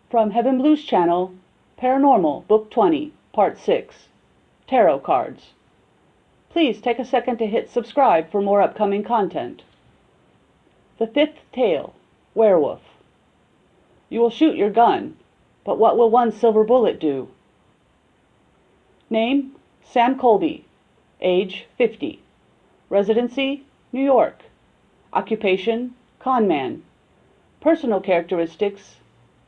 From Heaven Blues Channel, Paranormal, Book 20, Part 6, Tarot Cards. Please take a second to hit subscribe for more upcoming content. The Fifth Tale, Werewolf. You will shoot your gun, but what will one silver bullet do? Name, Sam Colby. Age, 50. Residency, New York. Occupation, conman. Personal characteristics.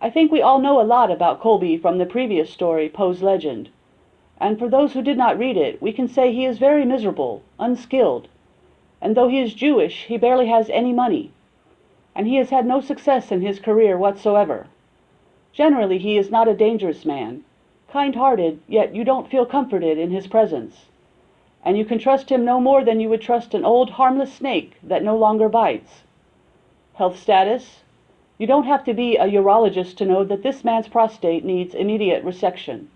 I think we all know a lot about Colby from the previous story, Poe's Legend. And for those who did not read it, we can say he is very miserable, unskilled. And though he is Jewish, he barely has any money. And he has had no success in his career whatsoever. Generally, he is not a dangerous man. Kind-hearted, yet you don't feel comforted in his presence. And you can trust him no more than you would trust an old harmless snake that no longer bites. Health status? You don't have to be a urologist to know that this man's prostate needs immediate resection.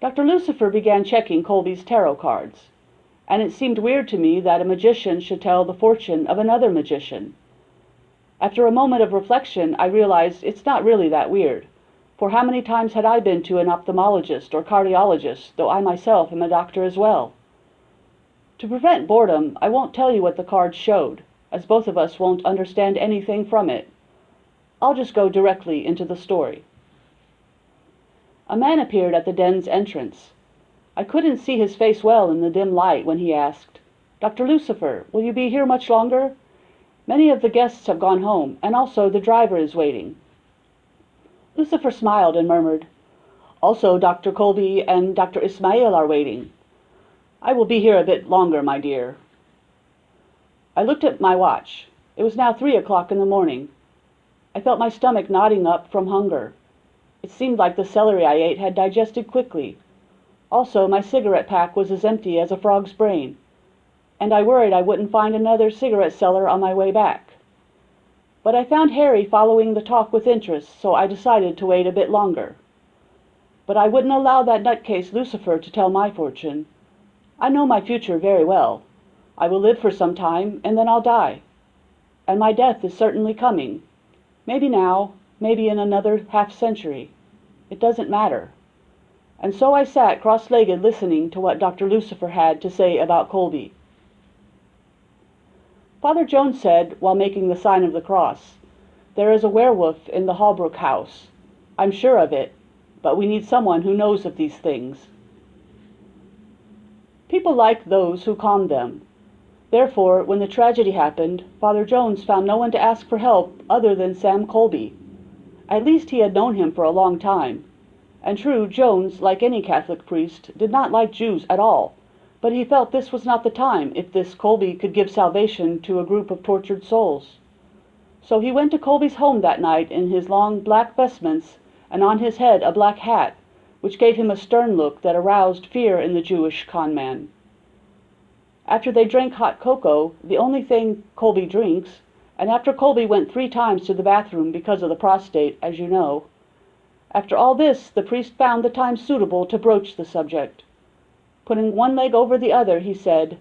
Dr. Lucifer began checking Colby's tarot cards, and it seemed weird to me that a magician should tell the fortune of another magician. After a moment of reflection, I realized it's not really that weird, for how many times had I been to an ophthalmologist or cardiologist, though I myself am a doctor as well? To prevent boredom, I won't tell you what the cards showed, as both of us won't understand anything from it. I'll just go directly into the story. A man appeared at the den's entrance. I couldn't see his face well in the dim light when he asked, "Dr. Lucifer, will you be here much longer? Many of the guests have gone home, and also the driver is waiting." Lucifer smiled and murmured, "Also Dr. Colby and Dr. Ismael are waiting. I will be here a bit longer, my dear." I looked at my watch. It was now 3 o'clock in the morning. I felt my stomach knotting up from hunger. It seemed like the celery I ate had digested quickly. Also, my cigarette pack was as empty as a frog's brain, and I worried I wouldn't find another cigarette seller on my way back. But I found Harry following the talk with interest, so I decided to wait a bit longer. But I wouldn't allow that nutcase Lucifer to tell my fortune. I know my future very well. I will live for some time, and then I'll die. And my death is certainly coming. Maybe now, maybe in another half-century. It doesn't matter. And so I sat cross-legged listening to what Dr. Lucifer had to say about Colby. Father Jones said, while making the sign of the cross, "There is a werewolf in the Holbrook house. I'm sure of it, but we need someone who knows of these things." People like those who calm them. Therefore, when the tragedy happened, Father Jones found no one to ask for help other than Sam Colby. At least he had known him for a long time. And true, Jones, like any Catholic priest, did not like Jews at all, but he felt this was not the time if this Colby could give salvation to a group of tortured souls. So he went to Colby's home that night in his long black vestments and on his head a black hat, which gave him a stern look that aroused fear in the Jewish conman. After they drank hot cocoa, the only thing Colby drinks, and after Colby went 3 times to the bathroom because of the prostate, as you know, after all this, the priest found the time suitable to broach the subject. Putting one leg over the other, he said,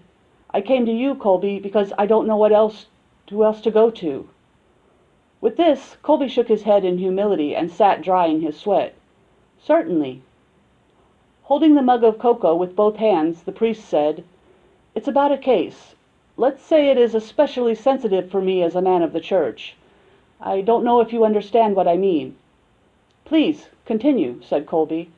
"I came to you, Colby, because I don't know who else to go to." With this, Colby shook his head in humility and sat drying his sweat. "Certainly." Holding the mug of cocoa with both hands, the priest said, "It's about a case. Let's say it is especially sensitive for me as a man of the church. I don't know if you understand what I mean." "Please, continue," said Colby.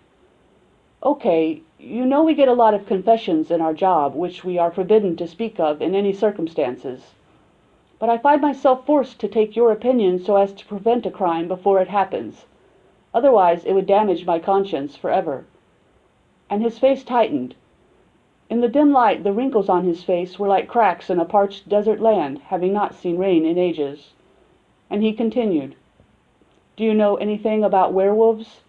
"Okay, you know we get a lot of confessions in our job which we are forbidden to speak of in any circumstances. But I find myself forced to take your opinion so as to prevent a crime before it happens. Otherwise it would damage my conscience forever." And his face tightened. In the dim light, the wrinkles on his face were like cracks in a parched desert land, having not seen rain in ages. And he continued, "Do you know anything about werewolves?"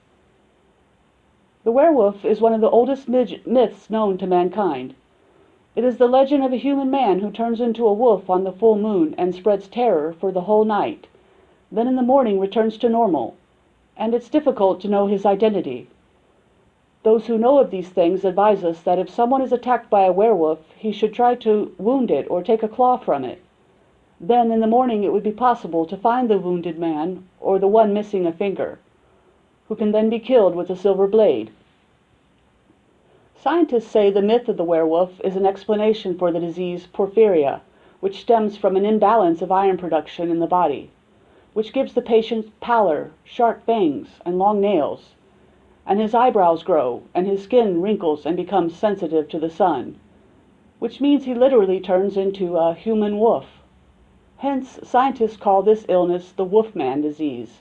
The werewolf is one of the oldest myths known to mankind. It is the legend of a human man who turns into a wolf on the full moon and spreads terror for the whole night, then in the morning returns to normal, and it's difficult to know his identity. Those who know of these things advise us that if someone is attacked by a werewolf, he should try to wound it or take a claw from it. Then in the morning it would be possible to find the wounded man, or the one missing a finger, who can then be killed with a silver blade. Scientists say the myth of the werewolf is an explanation for the disease porphyria, which stems from an imbalance of iron production in the body, which gives the patient pallor, sharp fangs, and long nails, and his eyebrows grow, and his skin wrinkles and becomes sensitive to the sun, which means he literally turns into a human wolf. Hence, scientists call this illness the Wolfman disease.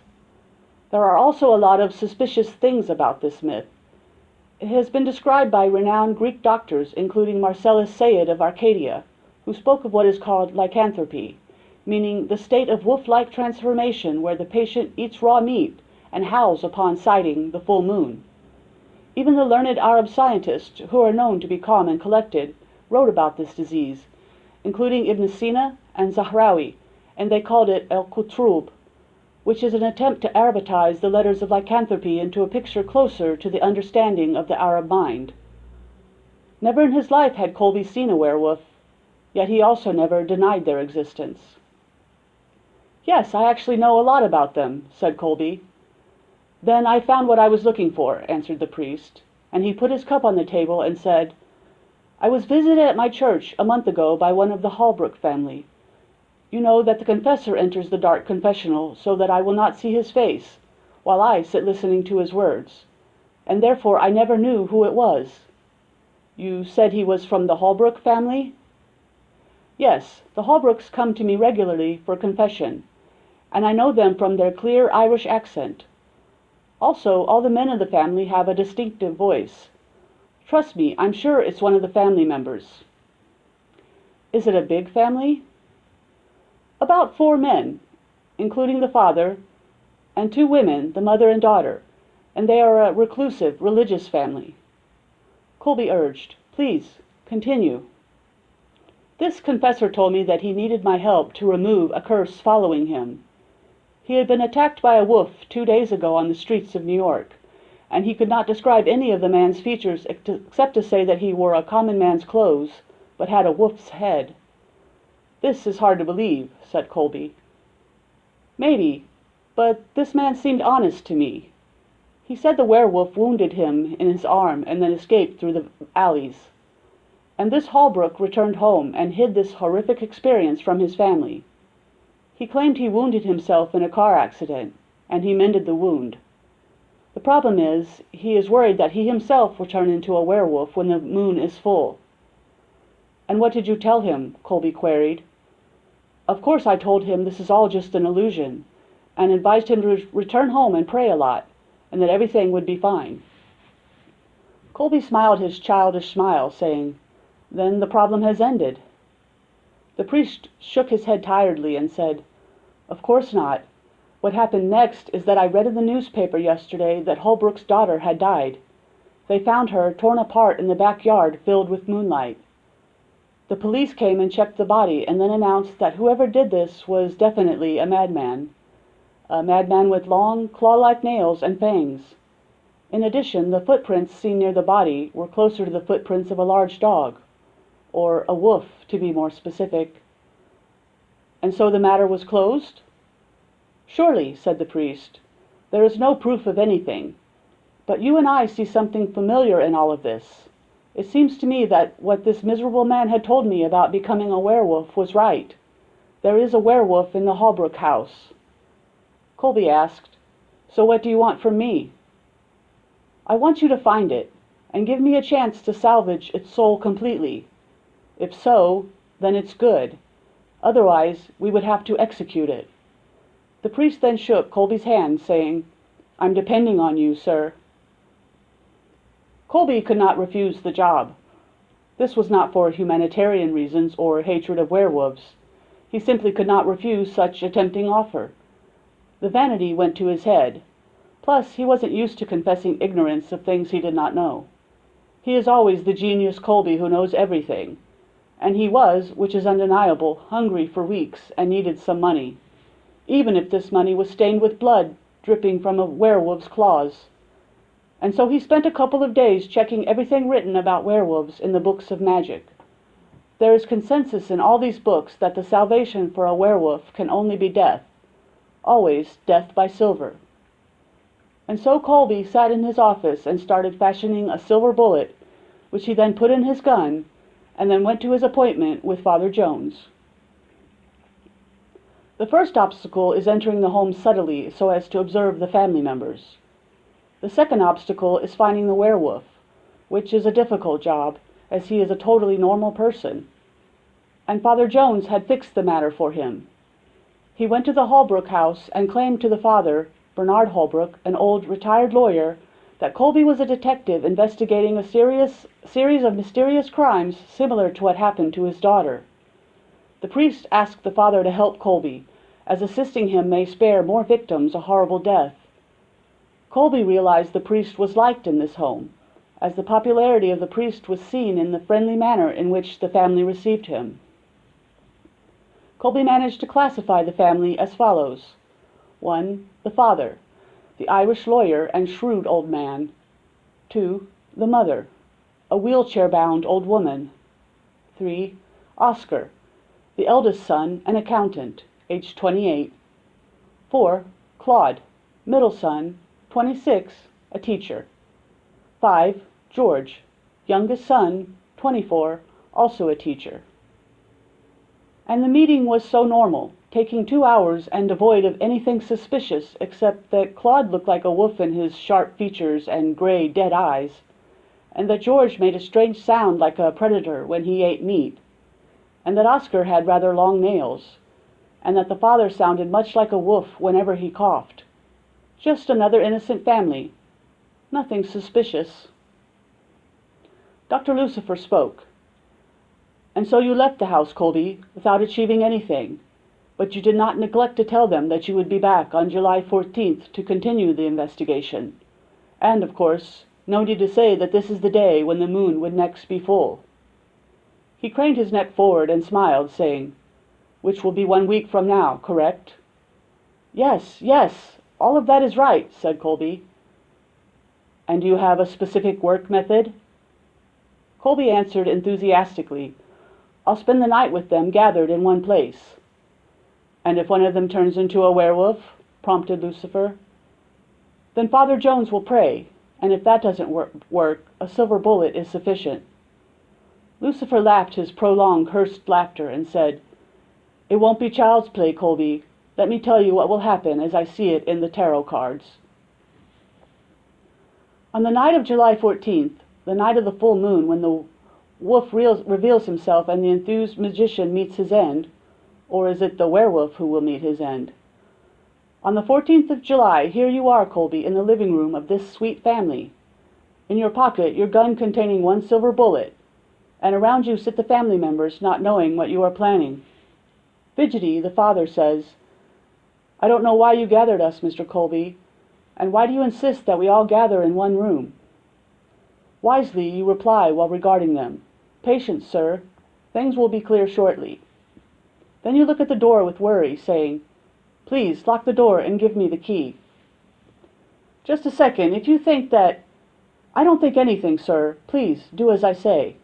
There are also a lot of suspicious things about this myth. It has been described by renowned Greek doctors, including Marcellus Sayed of Arcadia, who spoke of what is called lycanthropy, meaning the state of wolf-like transformation where the patient eats raw meat and howls upon sighting the full moon. Even the learned Arab scientists, who are known to be calm and collected, wrote about this disease, including Ibn Sina and Zahrawi, and they called it el-Qutrub, which is an attempt to Arabitize the letters of lycanthropy into a picture closer to the understanding of the Arab mind. Never in his life had Colby seen a werewolf, yet he also never denied their existence. "Yes, I actually know a lot about them," said Colby. "Then I found what I was looking for," answered the priest, and he put his cup on the table and said, "I was visited at my church a month ago by one of the Holbrook family. You know that the confessor enters the dark confessional so that I will not see his face, while I sit listening to his words, and therefore I never knew who it was." "You said he was from the Holbrook family?" "Yes, the Holbrooks come to me regularly for confession, and I know them from their clear Irish accent. Also, all the men of the family have a distinctive voice. Trust me, I'm sure it's one of the family members." "Is it a big family?" "About 4 men, including the father, and 2 women, the mother and daughter, and they are a reclusive, religious family." Colby urged, "Please, continue." "This confessor told me that he needed my help to remove a curse following him. He had been attacked by a wolf 2 days ago on the streets of New York, and he could not describe any of the man's features except to say that he wore a common man's clothes, but had a wolf's head." "This is hard to believe," said Colby. "Maybe, but this man seemed honest to me. He said the werewolf wounded him in his arm and then escaped through the alleys. And this Holbrook returned home and hid this horrific experience from his family. He claimed he wounded himself in a car accident, and he mended the wound. The problem is, he is worried that he himself will turn into a werewolf when the moon is full." "And what did you tell him?" Colby queried. "Of course I told him this is all just an illusion, and advised him to return home and pray a lot, and that everything would be fine." Colby smiled his childish smile, saying, "Then the problem has ended." The priest shook his head tiredly and said, "Of course not. What happened next is that I read in the newspaper yesterday that Holbrook's daughter had died. They found her torn apart in the backyard filled with moonlight. The police came and checked the body and then announced that whoever did this was definitely a madman with long, claw-like nails and fangs. In addition, the footprints seen near the body were closer to the footprints of a large dog, or a wolf, to be more specific." "And so the matter was closed?" "Surely," said the priest. "There is no proof of anything. But you and I see something familiar in all of this. It seems to me that what this miserable man had told me about becoming a werewolf was right. There is a werewolf in the Holbrook house." Colby asked, "So what do you want from me?" "I want you to find it, and give me a chance to salvage its soul completely. If so, then it's good. Otherwise, we would have to execute it." The priest then shook Colby's hand, saying, "I'm depending on you, sir." Colby could not refuse the job. This was not for humanitarian reasons or hatred of werewolves. He simply could not refuse such a tempting offer. The vanity went to his head. Plus, he wasn't used to confessing ignorance of things he did not know. He is always the genius Colby who knows everything. And he was, which is undeniable, hungry for weeks and needed some money, even if this money was stained with blood dripping from a werewolf's claws. And so he spent a couple of days checking everything written about werewolves in the books of magic. There is consensus in all these books that the salvation for a werewolf can only be death, always death by silver. And so Colby sat in his office and started fashioning a silver bullet, which he then put in his gun, and then went to his appointment with Father Jones. The first obstacle is entering the home subtly so as to observe the family members. The second obstacle is finding the werewolf, which is a difficult job, as he is a totally normal person. And Father Jones had fixed the matter for him. He went to the Holbrook house and claimed to the father, Bernard Holbrook, an old retired lawyer, that Colby was a detective investigating a series of mysterious crimes similar to what happened to his daughter. The priest asked the father to help Colby, as assisting him may spare more victims a horrible death. Colby realized the priest was liked in this home, as the popularity of the priest was seen in the friendly manner in which the family received him. Colby managed to classify the family as follows. 1. The father, the Irish lawyer and shrewd old man. 2. The mother, a wheelchair-bound old woman. 3. Oscar, the eldest son, an accountant, aged 28. 4. Claude, middle son, 26, a teacher. 5. George, youngest son, 24, also a teacher. And the meeting was so normal, taking 2 hours and devoid of anything suspicious except that Claude looked like a wolf in his sharp features and gray, dead eyes, and that George made a strange sound like a predator when he ate meat, and that Oscar had rather long nails, and that the father sounded much like a wolf whenever he coughed. Just another innocent family. Nothing suspicious. Dr. Lucifer spoke. And so you left the house, Colby, without achieving anything, but you did not neglect to tell them that you would be back on July 14th to continue the investigation. And, of course, no need to say that this is the day when the moon would next be full. He craned his neck forward and smiled, saying, "Which will be 1 week from now, correct?" "Yes, yes, all of that is right," said Colby. "And do you have a specific work method?" Colby answered enthusiastically, "I'll spend the night with them gathered in one place." "And if one of them turns into a werewolf?" prompted Lucifer. "Then Father Jones will pray, and if that doesn't work, a silver bullet is sufficient." Lucifer laughed his prolonged, cursed laughter and said, "It won't be child's play, Colby. Let me tell you what will happen as I see it in the tarot cards." On the night of July 14th, the night of the full moon when the wolf reveals himself and the enthused magician meets his end, or is it the werewolf who will meet his end? On the 14th of July, here you are, Colby, in the living room of this sweet family. In your pocket, your gun containing 1 silver bullet, and around you sit the family members not knowing what you are planning. Fidgety, the father, says, "I don't know why you gathered us, Mr. Colby, and why do you insist that we all gather in one room?" Wisely you reply while regarding them, "Patience, sir. Things will be clear shortly." Then you look at the door with worry, saying, "Please lock the door and give me the key." "Just a second. If you think that—" "I don't think anything, sir. Please do as I say."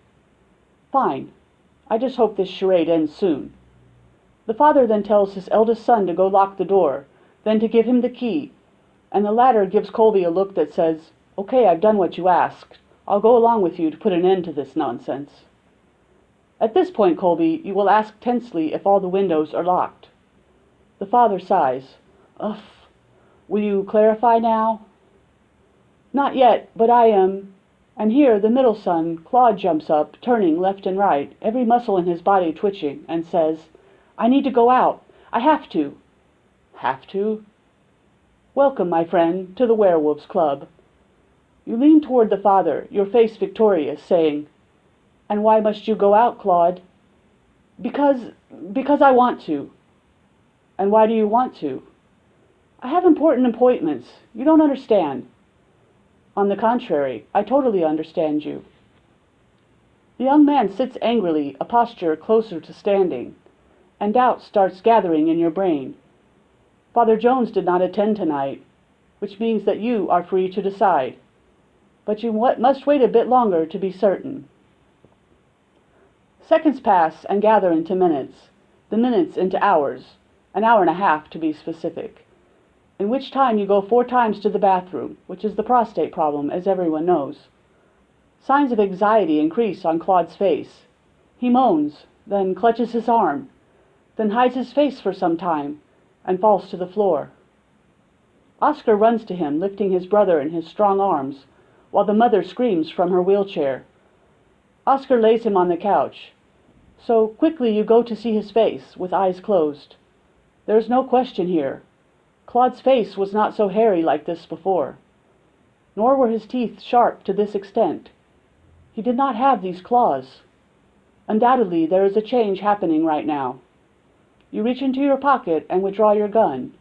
"Fine. I just hope this charade ends soon." The father then tells his eldest son to go lock the door, then to give him the key, and the latter gives Colby a look that says, "Okay, I've done what you asked. I'll go along with you to put an end to this nonsense." At this point, Colby, you will ask tensely if all the windows are locked. The father sighs. "Ugh. Will you clarify now?" "Not yet, but I am—" And here the middle son, Claude, jumps up, turning left and right, every muscle in his body twitching, and says, "I need to go out. I have to." "Have to?" "Welcome, my friend, to the Werewolves Club." You lean toward the father, your face victorious, saying, "And why must you go out, Claude?" Because I want to." "And why do you want to?" "I have important appointments. You don't understand." "On the contrary, I totally understand you." The young man sits angrily, a posture closer to standing, and doubt starts gathering in your brain. Father Jones did not attend tonight, which means that you are free to decide. But you must wait a bit longer to be certain. Seconds pass and gather into minutes, the minutes into hours, an hour and a half to be specific, in which time you go 4 times to the bathroom, which is the prostate problem, as everyone knows. Signs of anxiety increase on Claude's face. He moans, then clutches his arm, then hides his face for some time, and falls to the floor. Oscar runs to him, lifting his brother in his strong arms, while the mother screams from her wheelchair. Oscar lays him on the couch. So quickly you go to see his face, with eyes closed. There is no question here. Claude's face was not so hairy like this before. Nor were his teeth sharp to this extent. He did not have these claws. Undoubtedly, there is a change happening right now. You reach into your pocket and withdraw your gun.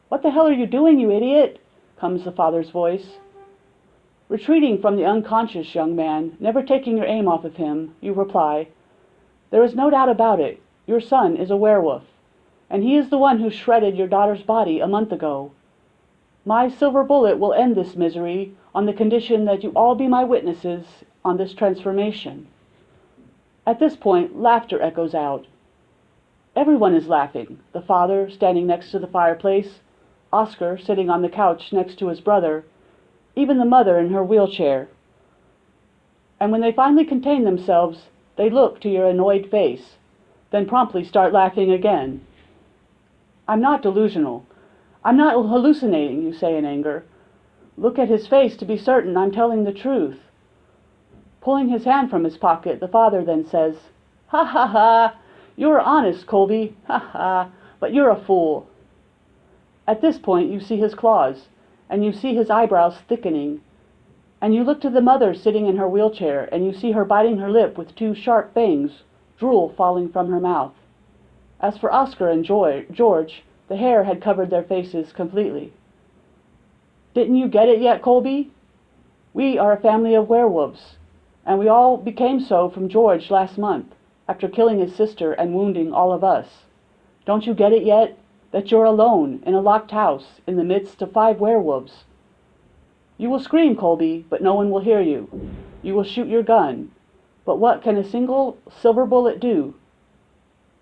"What the hell are you doing, you idiot?" comes the father's voice. Retreating from the unconscious young man, never taking your aim off of him, you reply, "There is no doubt about it. Your son is a werewolf, and he is the one who shredded your daughter's body a month ago. My silver bullet will end this misery on the condition that you all be my witnesses on this transformation." At this point, laughter echoes out. Everyone is laughing, the father standing next to the fireplace, Oscar sitting on the couch next to his brother, even the mother in her wheelchair. And when they finally contain themselves, they look to your annoyed face, then promptly start laughing again. "I'm not delusional. I'm not hallucinating," you say in anger. "Look at his face to be certain I'm telling the truth." Pulling his hand from his pocket, the father then says, "Ha ha ha! You're honest, Colby. Ha ha! But you're a fool." At this point you see his claws, and you see his eyebrows thickening, and you look to the mother sitting in her wheelchair, and you see her biting her lip with 2 sharp fangs, drool falling from her mouth. As for Oscar and George, the hair had covered their faces completely. "Didn't you get it yet, Colby? We are a family of werewolves, and we all became so from George last month, after killing his sister and wounding all of us. Don't you get it yet? That you're alone in a locked house in the midst of 5 werewolves. You will scream, Colby, but no one will hear you. You will shoot your gun, but what can a single silver bullet do?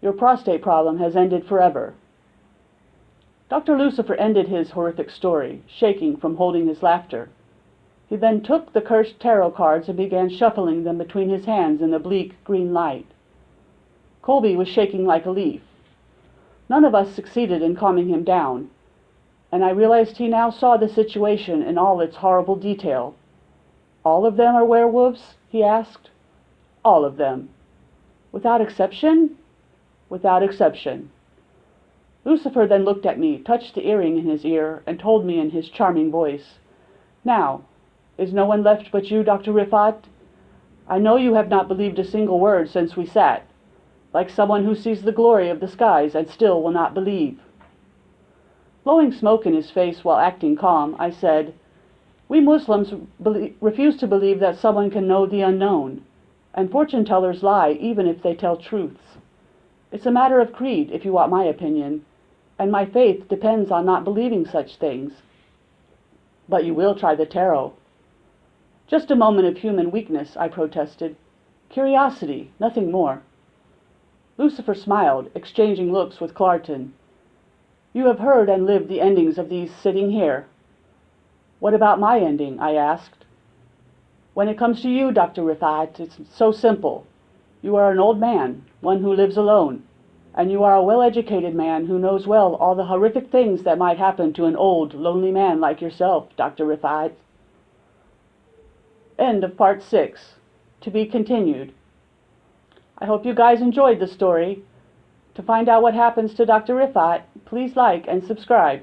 Your prostate problem has ended forever." Dr. Lucifer ended his horrific story, shaking from holding his laughter. He then took the cursed tarot cards and began shuffling them between his hands in the bleak green light. Colby was shaking like a leaf. None of us succeeded in calming him down, and I realized he now saw the situation in all its horrible detail. "All of them are werewolves?" he asked. "All of them." "Without exception?" "Without exception." Lucifer then looked at me, touched the earring in his ear, and told me in his charming voice, "Now, is no one left but you, Dr. Refaat? I know you have not believed a single word since we sat, like someone who sees the glory of the skies and still will not believe." Blowing smoke in his face while acting calm, I said, "We Muslims refuse to believe that someone can know the unknown, and fortune-tellers lie even if they tell truths. It's a matter of creed, if you want my opinion, and my faith depends on not believing such things." "But you will try the tarot." "Just a moment of human weakness," I protested. "Curiosity, nothing more." Lucifer smiled, exchanging looks with Clarton. "You have heard and lived the endings of these sitting here." "What about my ending?" I asked. "When it comes to you, Dr. Refaat, it's so simple. You are an old man, one who lives alone, and you are a well-educated man who knows well all the horrific things that might happen to an old, lonely man like yourself, Dr. Refaat." End of Part 6. To be continued. I hope you guys enjoyed the story. To find out what happens to Dr. Refaat, please like and subscribe.